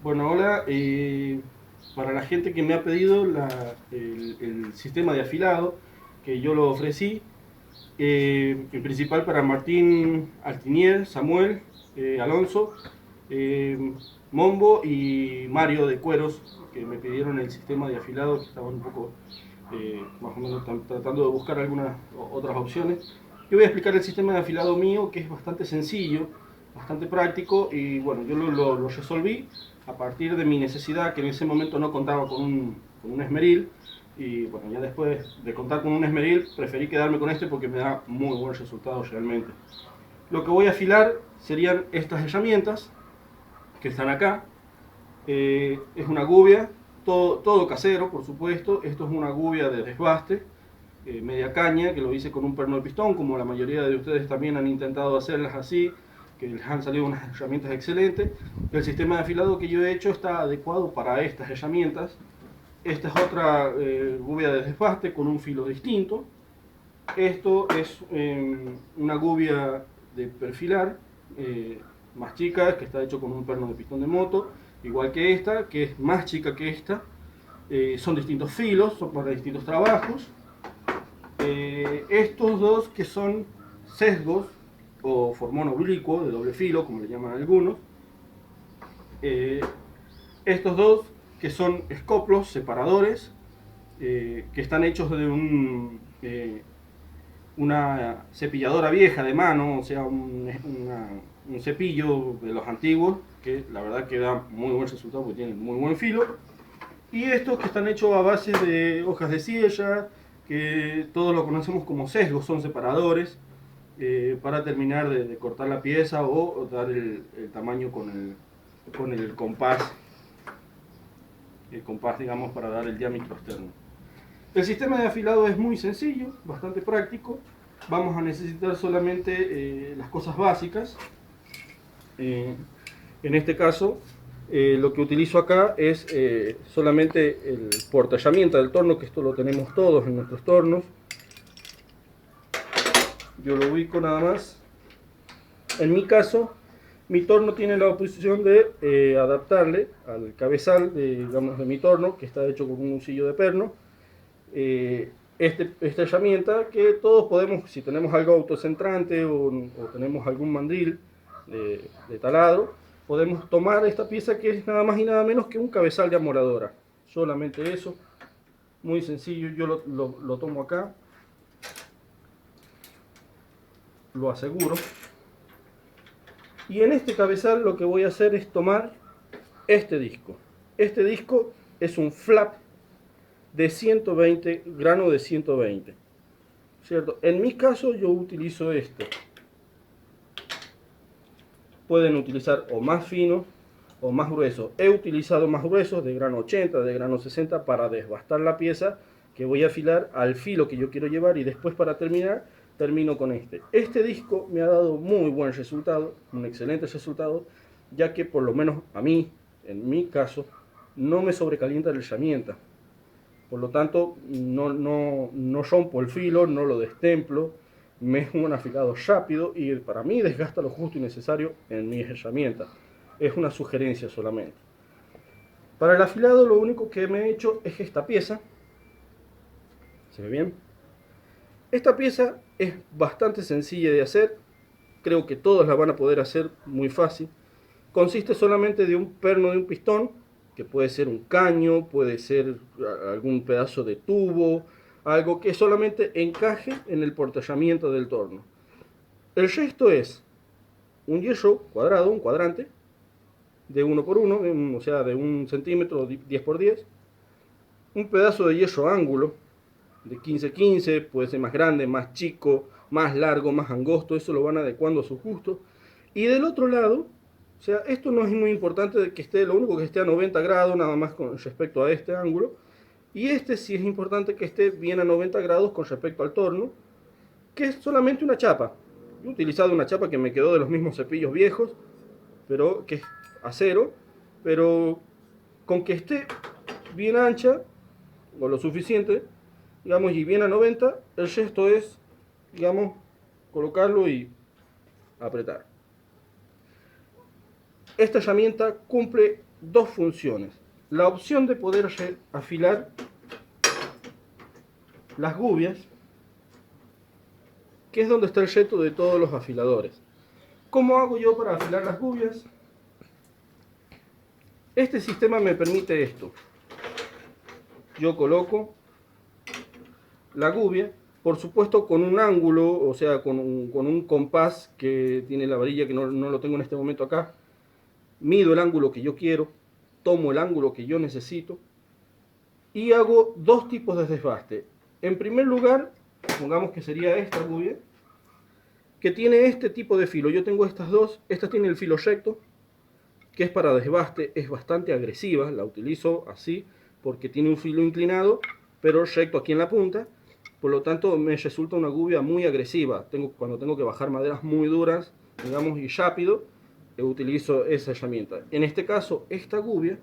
Bueno, hola. Para la gente que me ha pedido el sistema de afilado, que yo lo ofrecí, en principal para Martín Altinier, Samuel, Alonso, eh, Mombo y Mario de Cueros, que me pidieron el sistema de afilado, que estaban un poco más o menos tratando de buscar algunas otras opciones. Yo voy a explicar el sistema de afilado mío, que es bastante sencillo, bastante práctico, y bueno, yo lo resolví a partir de mi necesidad, que en ese momento no contaba con un esmeril, y bueno, ya después de contar con un esmeril, preferí quedarme con este porque me da muy buen resultado realmente. Lo que voy a afilar serían estas herramientas que están acá. Es una gubia, todo casero, por supuesto. Esto es una gubia de desbaste, media caña, que lo hice con un perno de pistón, como la mayoría de ustedes también han intentado hacerlas así, que les han salido unas herramientas excelentes. El sistema de afilado que yo he hecho está adecuado para estas herramientas. Esta es otra gubia de desbaste con un filo distinto. Esto es una gubia de perfilar, más chica, que está hecho con un perno de pistón de moto, igual que esta, que es más chica que esta. Son distintos filos, son para distintos trabajos. Estos dos que son sesgos o formón oblicuo de doble filo, como le llaman algunos. Estos dos que son escoplos, separadores, que están hechos de una cepilladora vieja de mano, o sea, un cepillo de los antiguos, que la verdad que da muy buen resultado porque tiene muy buen filo. Y estos que están hechos a base de hojas de siella, que todos lo conocemos como sesgos, son separadores, para terminar de cortar la pieza o dar el tamaño con el compás, digamos, para dar el diámetro externo. El sistema de afilado es muy sencillo, bastante práctico. Vamos a necesitar solamente las cosas básicas. En este caso, lo que utilizo acá es solamente el portaherramienta del torno, que esto lo tenemos todos en nuestros tornos. Yo lo ubico nada más. En mi caso, mi torno tiene la opción de adaptarle al cabezal digamos, de mi torno, que está hecho con un husillo de perno. Esta herramienta que todos podemos, si tenemos algo autocentrante o tenemos algún mandril de taladro, podemos tomar esta pieza que es nada más y nada menos que un cabezal de amoradora. Solamente eso, muy sencillo. Yo lo tomo acá, lo aseguro, y en este cabezal lo que voy a hacer es tomar este disco. Este disco es un flap de 120, grano de 120, ¿cierto? En mi caso yo utilizo este. Pueden utilizar o más finos o más gruesos. He utilizado más gruesos, de grano 80, de grano 60, para desbastar la pieza que voy a afilar al filo que yo quiero llevar, y después, para terminar, termino con este. Este disco me ha dado muy buen resultado, un excelente resultado, ya que por lo menos a mí, en mi caso, no me sobrecalienta la herramienta. Por lo tanto, no rompo el filo, no lo destemplo, me es un afilado rápido y para mí desgasta lo justo y necesario en mis herramientas. Es una sugerencia solamente. Para el afilado lo único que me he hecho es esta pieza. ¿Se ve bien? Esta pieza es bastante sencilla de hacer. Creo que todos la van a poder hacer muy fácil. Consiste solamente de un perno de un pistón, que puede ser un caño, puede ser algún pedazo de tubo, algo que solamente encaje en el portaherramientas del torno. El resto es un hierro cuadrado, un cuadrante, de 1 por 1, o sea, de 1 centímetro, 10 por 10, un pedazo de hierro ángulo, de 15-15, puede ser más grande, más chico, más largo, más angosto, eso lo van adecuando a su gusto. Y del otro lado, o sea, esto no es muy importante que esté, lo único que esté a 90 grados, nada más con respecto a este ángulo. Y este sí es importante que esté bien a 90 grados con respecto al torno, que es solamente una chapa. He utilizado una chapa que me quedó de los mismos cepillos viejos, pero que es acero, pero con que esté bien ancha, o lo suficiente, digamos, y bien a 90, el resto es, digamos, colocarlo y apretar. esta herramienta cumple dos funciones. La opción de poder afilar las gubias, que es donde está el reto de todos los afiladores. ¿Cómo hago yo para afilar las gubias? Este sistema me permite esto. Yo coloco la gubia, por supuesto con un ángulo, o sea, con un compás que tiene la varilla, que no lo tengo en este momento acá. Mido el ángulo que yo quiero, tomo el ángulo que yo necesito y hago dos tipos de desbaste. En primer lugar, pongamos que sería esta gubia, que tiene este tipo de filo. Yo tengo estas dos, esta tiene el filo recto, que es para desbaste, es bastante agresiva, la utilizo así porque tiene un filo inclinado, pero recto aquí en la punta, por lo tanto me resulta una gubia muy agresiva. Cuando tengo que bajar maderas muy duras, digamos, y rápido, utilizo esa herramienta. En este caso, esta gubia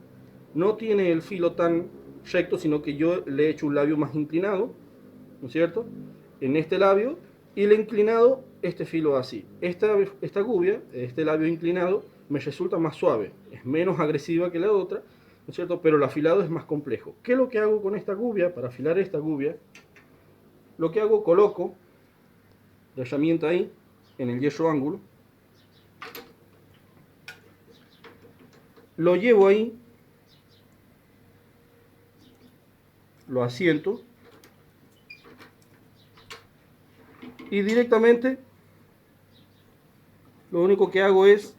no tiene el filo tan recto, sino que yo le he hecho un labio más inclinado, ¿no es cierto? En este labio, y el inclinado, este filo así. Esta gubia, este labio inclinado, me resulta más suave, es menos agresiva que la otra, ¿no es cierto? Pero el afilado es más complejo. ¿Qué es lo que hago con esta gubia? Para afilar esta gubia, lo que hago, coloco la herramienta ahí, en el yeso ángulo, lo llevo ahí, lo asiento, y directamente lo único que hago es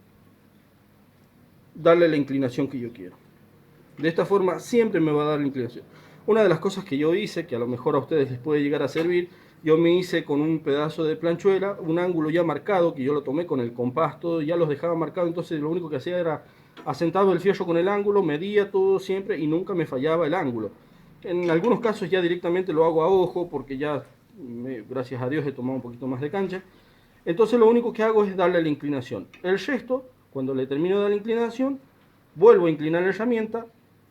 darle la inclinación que yo quiero. De esta forma siempre me va a dar la inclinación. Una de las cosas que yo hice, que a lo mejor a ustedes les puede llegar a servir, yo me hice con un pedazo de planchuela un ángulo ya marcado, que yo lo tomé con el compás, todo ya los dejaba marcados, entonces lo único que hacía era asentado el fierro con el ángulo, medía todo siempre y nunca me fallaba el ángulo. En algunos casos ya directamente lo hago a ojo, porque ya, gracias a Dios, he tomado un poquito más de cancha. Entonces lo único que hago es darle la inclinación. El resto, cuando le termino de dar la inclinación, vuelvo a inclinar la herramienta,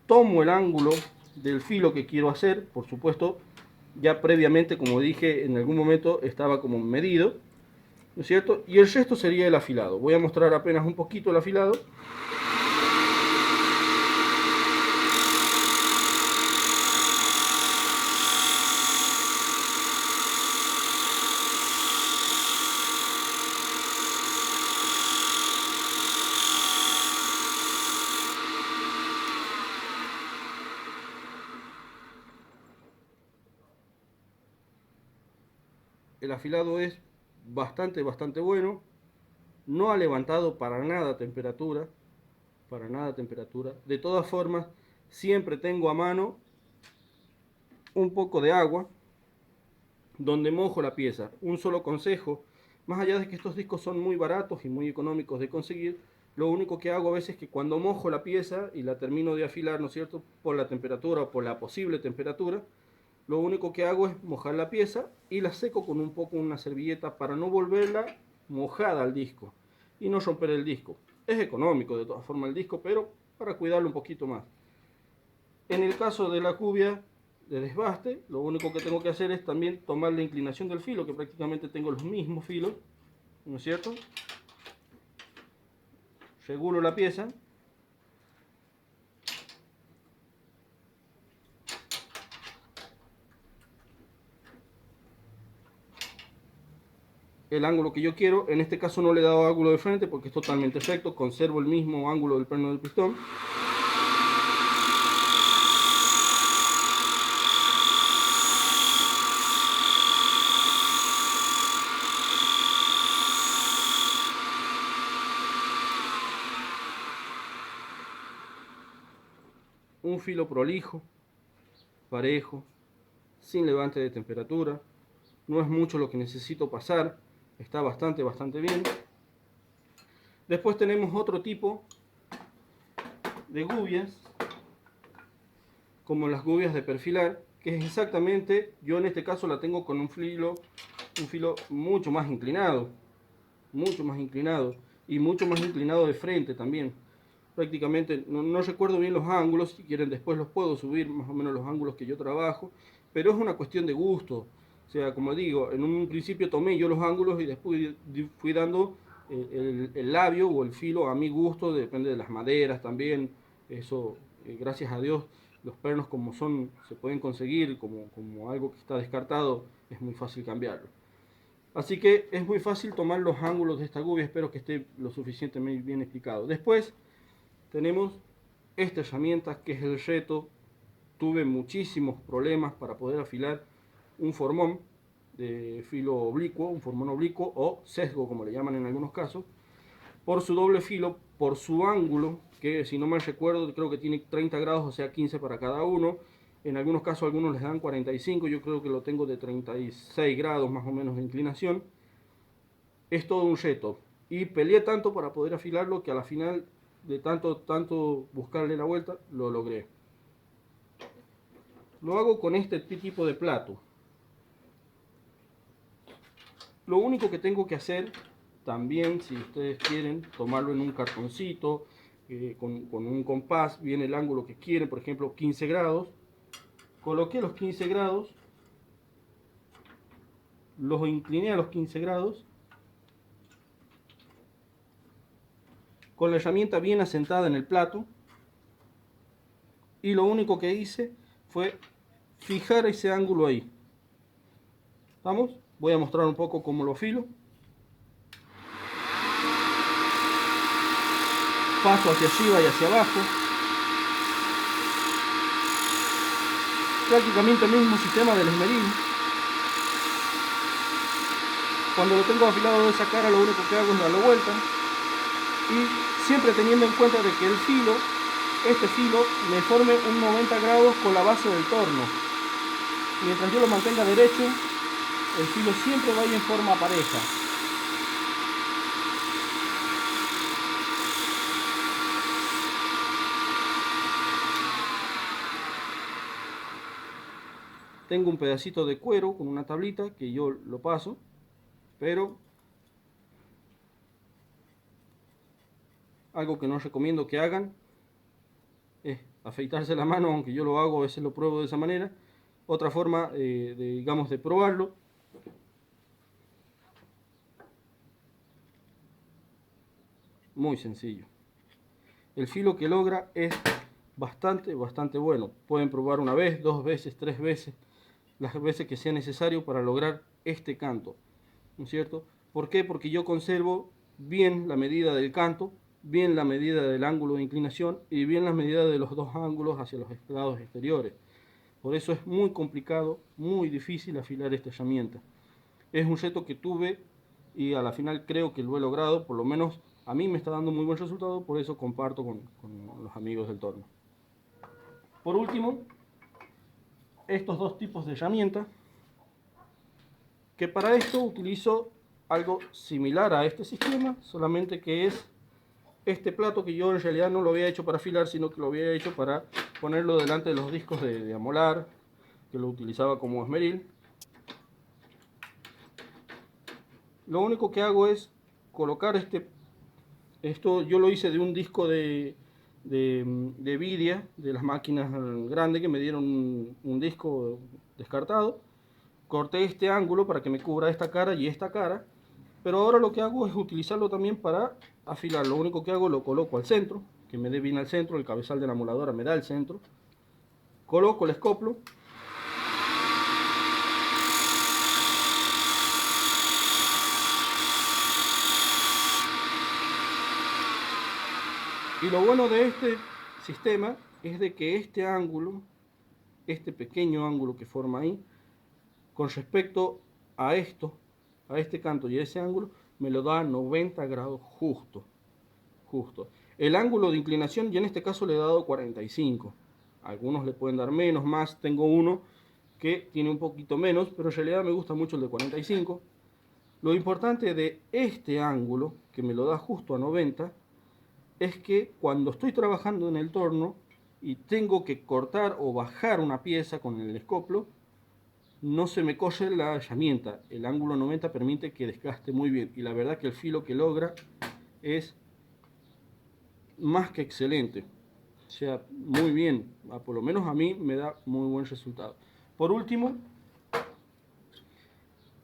tomo el ángulo del filo que quiero hacer, por supuesto, ya previamente, como dije, en algún momento estaba como medido, ¿no es cierto? Y el resto sería el afilado. Voy a mostrar apenas un poquito el afilado. El afilado es bastante bueno. No ha levantado para nada temperatura. Para nada temperatura. De todas formas, siempre tengo a mano un poco de agua donde mojo la pieza. Un solo consejo: más allá de que estos discos son muy baratos y muy económicos de conseguir, lo único que hago a veces es que cuando mojo la pieza y la termino de afilar, ¿no es cierto?, por la temperatura o por la posible temperatura, lo único que hago es mojar la pieza y la seco con un poco una servilleta para no volverla mojada al disco y no romper el disco. Es económico de todas formas el disco, pero para cuidarlo un poquito más. En el caso de la cubia de desbaste, lo único que tengo que hacer es también tomar la inclinación del filo, que prácticamente tengo los mismos filos, ¿no es cierto? Regulo la pieza. El ángulo que yo quiero, en este caso no le he dado ángulo de frente porque es totalmente recto, conservo el mismo ángulo del perno del pistón. Un filo prolijo, parejo, sin levante de temperatura. No es mucho lo que necesito pasar, está bastante bien. Después tenemos otro tipo de gubias, como las gubias de perfilar, que es exactamente, yo en este caso la tengo con un filo mucho más inclinado y mucho más inclinado de frente también. Prácticamente no recuerdo bien los ángulos, si quieren después los puedo subir, más o menos los ángulos que yo trabajo, pero es una cuestión de gusto. O sea, como digo, en un principio tomé yo los ángulos y después fui dando el labio o el filo a mi gusto, depende de las maderas también. Eso, gracias a Dios, los pernos como son, se pueden conseguir como algo que está descartado, es muy fácil cambiarlo. Así que es muy fácil tomar los ángulos de esta gubia, espero que esté lo suficientemente bien explicado. Después tenemos esta herramienta que es el reto. Tuve muchísimos problemas para poder afilar un formón de filo oblicuo, un formón oblicuo o sesgo como le llaman en algunos casos, por su doble filo, por su ángulo, que si no mal recuerdo creo que tiene 30 grados, o sea 15 para cada uno. En algunos casos algunos les dan 45, yo creo que lo tengo de 36 grados más o menos de inclinación. Es todo un reto. Y peleé tanto para poder afilarlo que a la final de tanto buscarle la vuelta, lo logré. Lo hago con este tipo de plato. Lo único que tengo que hacer también, si ustedes quieren, tomarlo en un cartoncito, con un compás, viene el ángulo que quieren, por ejemplo 15 grados. Coloqué los 15 grados, los incliné a los 15 grados, con la herramienta bien asentada en el plato, y lo único que hice fue fijar ese ángulo ahí. ¿Vamos? Voy a mostrar un poco cómo lo afilo. Paso hacia arriba y hacia abajo. Prácticamente el mismo sistema del esmeril. Cuando lo tengo afilado de esa cara, lo único que hago es darle vuelta. Y siempre teniendo en cuenta de que el filo, este filo, me forme un 90 grados con la base del torno. Mientras yo lo mantenga derecho, el filo siempre va a ir en forma pareja. Tengo un pedacito de cuero con una tablita que yo lo paso, pero algo que no recomiendo que hagan es afeitarse la mano, aunque yo lo hago, a veces lo pruebo de esa manera. Otra forma, digamos, de probarlo, muy sencillo. El filo que logra es bastante bueno. Pueden probar una vez, dos veces, tres veces, las veces que sea necesario para lograr este canto, ¿no es cierto? ¿Por qué? Porque yo conservo bien la medida del canto, bien la medida del ángulo de inclinación y bien la medida de los dos ángulos hacia los lados exteriores. Por eso es muy complicado, muy difícil afilar esta herramienta. Es un reto que tuve y a la final creo que lo he logrado, por lo menos a mí me está dando muy buen resultado, por eso comparto con los amigos del torno. Por último, estos dos tipos de herramientas, que para esto utilizo algo similar a este sistema, solamente que es este plato que yo en realidad no lo había hecho para afilar, sino que lo había hecho para ponerlo delante de los discos de amolar, que lo utilizaba como esmeril. Lo único que hago es colocar esto yo lo hice de un disco de Vidia, de las máquinas grandes que me dieron un disco descartado. Corté este ángulo para que me cubra esta cara y esta cara, pero ahora lo que hago es utilizarlo también para afilar. Lo único que hago lo coloco al centro, que me dé bien al centro, el cabezal de la amoladora me da el centro. Coloco el escoplo. Y lo bueno de este sistema es de que este ángulo, este pequeño ángulo que forma ahí, con respecto a esto, a este canto y a ese ángulo, me lo da 90 grados justo. El ángulo de inclinación, y en este caso le he dado 45. Algunos le pueden dar menos, más. Tengo uno que tiene un poquito menos, pero en realidad me gusta mucho el de 45. Lo importante de este ángulo, que me lo da justo a 90, es que cuando estoy trabajando en el torno y tengo que cortar o bajar una pieza con el escoplo, no se me corre la herramienta. El ángulo 90 permite que desgaste muy bien, y la verdad que el filo que logra es más que excelente. O sea, muy bien, por lo menos a mí me da muy buen resultado. Por último,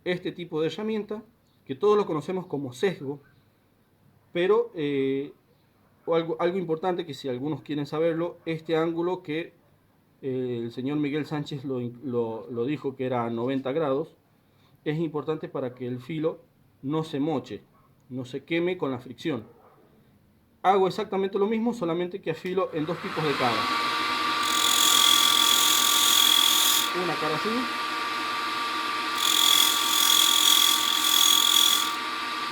este tipo de herramienta, que todos lo conocemos como sesgo, Pero algo importante que si algunos quieren saberlo, este ángulo que el señor Miguel Sánchez lo dijo que era a 90 grados, es importante para que el filo no se moche, no se queme con la fricción. Hago exactamente lo mismo, solamente que afilo en dos tipos de caras. Una cara así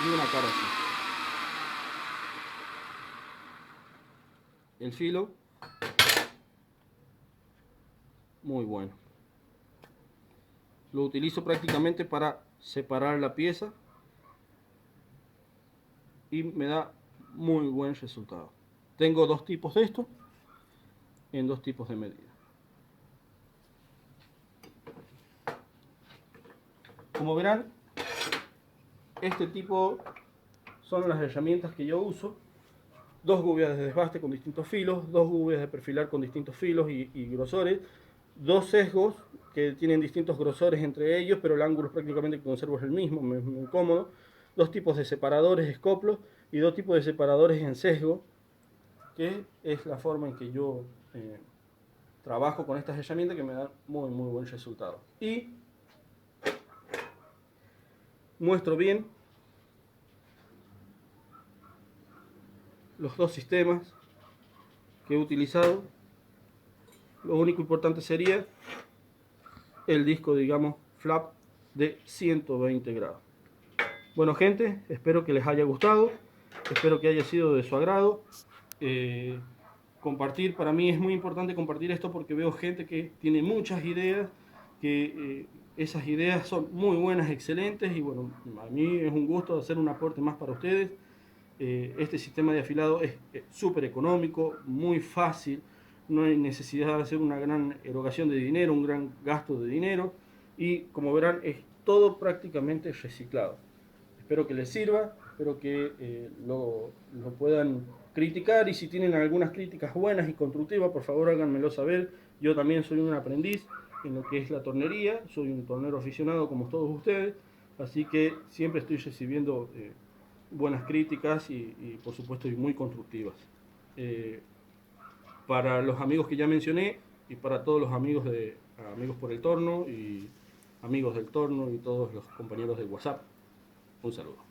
y una cara así. El filo, muy bueno. Lo utilizo prácticamente para separar la pieza y me da muy buen resultado. Tengo dos tipos de esto en dos tipos de medida. Como verán, este tipo son las herramientas que yo uso. Dos gubias de desbaste con distintos filos, dos gubias de perfilar con distintos filos y grosores, dos sesgos que tienen distintos grosores entre ellos, pero el ángulo prácticamente que conservo es el mismo, muy cómodo, dos tipos de separadores escoplos y dos tipos de separadores en sesgo, que es la forma en que yo trabajo con estas herramientas que me dan muy buen resultado. Y muestro bien los dos sistemas que he utilizado. Lo único importante sería el disco, digamos, flap de 120 grados. Bueno, gente, espero que les haya gustado, espero que haya sido de su agrado. Compartir, para mí es muy importante compartir esto porque veo gente que tiene muchas ideas, que esas ideas son muy buenas, excelentes, y bueno, a mí es un gusto hacer un aporte más para ustedes. Este sistema de afilado es súper económico, muy fácil, no hay necesidad de hacer una gran erogación de dinero, un gran gasto de dinero, y como verán es todo prácticamente reciclado. Espero que les sirva, espero que lo puedan criticar, y si tienen algunas críticas buenas y constructivas, por favor háganmelo saber. Yo también soy un aprendiz en lo que es la tornería, soy un tornero aficionado como todos ustedes, así que siempre estoy recibiendo buenas críticas y por supuesto y muy constructivas. Para los amigos que ya mencioné y para todos los amigos Amigos por el Torno y amigos del Torno y todos los compañeros de WhatsApp, un saludo.